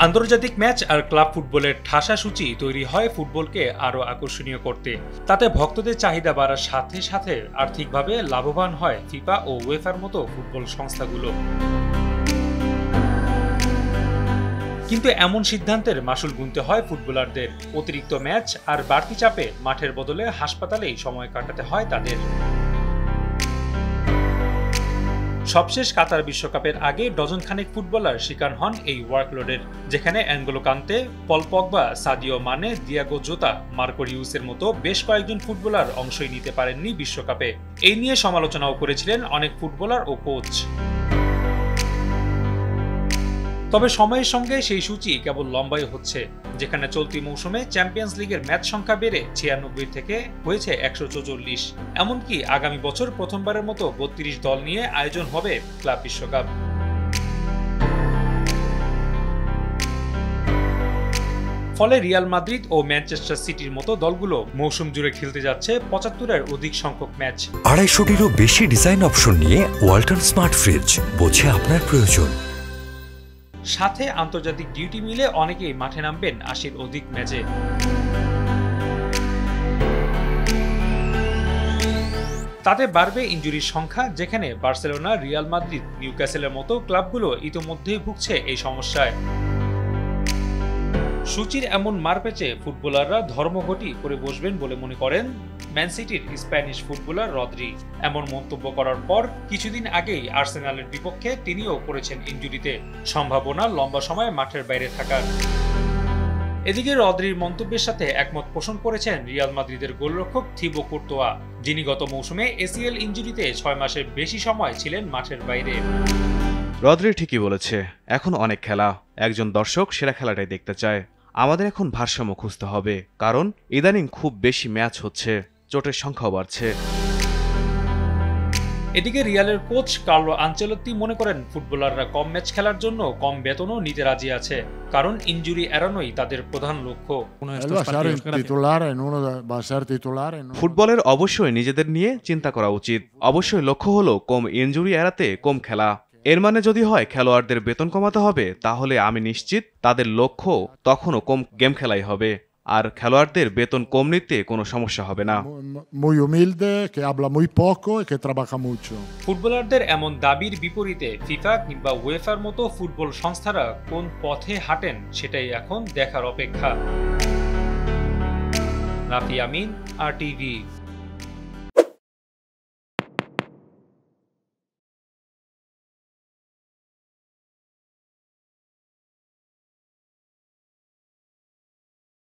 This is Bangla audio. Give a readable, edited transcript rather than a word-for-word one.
আন্তর্জাতিক ম্যাচ আর ক্লাব ফুটবলের ঠাসা সূচি তৈরি হয় ফুটবলকে আরও আকর্ষণীয় করতে। তাতে ভক্তদের চাহিদা বাড়ার সাথে সাথে আর্থিকভাবে লাভবান হয় ফিফা ও উয়েফার মতো ফুটবল সংস্থাগুলো। কিন্তু এমন সিদ্ধান্তের মাসুল গুনতে হয় ফুটবলারদের। অতিরিক্ত ম্যাচ আর বাড়তি চাপে মাঠের বদলে হাসপাতালেই সময় কাটাতে হয় তাদের। সবশেষ কাতার বিশ্বকাপের আগে ডজন খানেক ফুটবলার শিকার হন এই ওয়ার্কলোডের, যেখানে Ngolo Kante, Paul Pogba, Sadio Mane, Diogo Jota, Marco রিউসের মতো বেশ কয়েকজন ফুটবলার অংশই নিতে পারেননি বিশ্বকাপে। এই নিয়ে সমালোচনাও করেছিলেন অনেক ফুটবলার ও কোচ। তবে সময়ের সঙ্গে সেই সূচি কেবল লম্বাই হচ্ছে, যেখানে চলতি মৌসুমে চ্যাম্পিয়ন্স লিগের ম্যাচ সংখ্যা বেড়ে 96 থেকে হয়েছে 144। এমনকি আগামী বছর প্রথমবারের মতো 32 দল নিয়ে আয়োজন হবে ক্লাব বিশ্বকাপ। ফলে রিয়াল মাদ্রিদ ও ম্যানচেস্টার সিটির মতো দলগুলো মৌসুম জুড়ে খেলতে যাচ্ছে 75-এর অধিক সংখ্যক ম্যাচ। 250-টিরও বেশি ডিজাইন অপশন নিয়ে ওয়ালটন স্মার্ট ফ্রিজ, বোঝে আপনার প্রয়োজন। সাথে আন্তর্জাতিক ডিউটি মিলে অনেকেই মাঠে নামবেন 80-র অধিক ম্যাচে। তাতে বাড়বে ইনজুরির সংখ্যা, যেখানে বার্সেলোনা, রিয়াল মাদ্রিদ, নিউক্যাসেলের মতো ক্লাবগুলো ইতোমধ্যেই ভুগছে এই সমস্যায়। সূচির এমন মারপ্যাচে ফুটবলাররা ধর্মঘটই করে বসবেন বলে মনে করেন ম্যান সিটির স্প্যানিশ ফুটবলার রদ্রি। এমন মন্তব্য করার পর কিছুদিন আগেই আর্সেনালের বিপক্ষে তিনিও পড়েছেন ইনজুরিতে, সম্ভাবনা লম্বা সময় মাঠের বাইরে থাকার। এদিকে রদ্রির মন্তব্যের সাথে একমত পোষণ করেছেন রিয়াল মাদ্রিদের গোলরক্ষক থিবো কুর্তোয়া, যিনি গত মৌসুমে এসিএল ইনজুরিতে 6 মাসের বেশি সময় ছিলেন মাঠের বাইরে। রদ্রি ঠিকই বলেছে, এখন অনেক খেলা, একজন দর্শক সেরা খেলাটাই দেখতে চায়। আমাদের এখন ভারসাম্য খুঁজতে হবে, কারণ ইদানিং খুব বেশি ম্যাচ হচ্ছে, চোটের সংখ্যাও বাড়ছে। এদিকে রিয়ালের কোচ কার্লো আনচেলত্তি মনে করেন ফুটবলাররা কম ম্যাচ খেলার জন্য কম বেতনও নিতে রাজি আছে, কারণ ইনজুরি এড়ানোই তাদের প্রধান লক্ষ্য। ফুটবলের অবশ্যই নিজেদের নিয়ে চিন্তা করা উচিত। অবশ্যই লক্ষ্য হলো কম ইনজুরি এড়াতে কম খেলা। এর মানে যদি হয় খেলোয়াড়দের বেতন কমাতে হবে, তাহলে আমি নিশ্চিত তাদের লক্ষ্য তখনও কম গেম খেলাই হবে, আর খেলোয়াড়দের বেতন কম নিতে কোনো সমস্যা হবে না। ফুটবলারদের এমন দাবির বিপরীতে ফিফা কিংবা উয়েফার মতো ফুটবল সংস্থারা কোন পথে হাঁটেন সেটাই এখন দেখার অপেক্ষা। রাফি আমিন, RTV।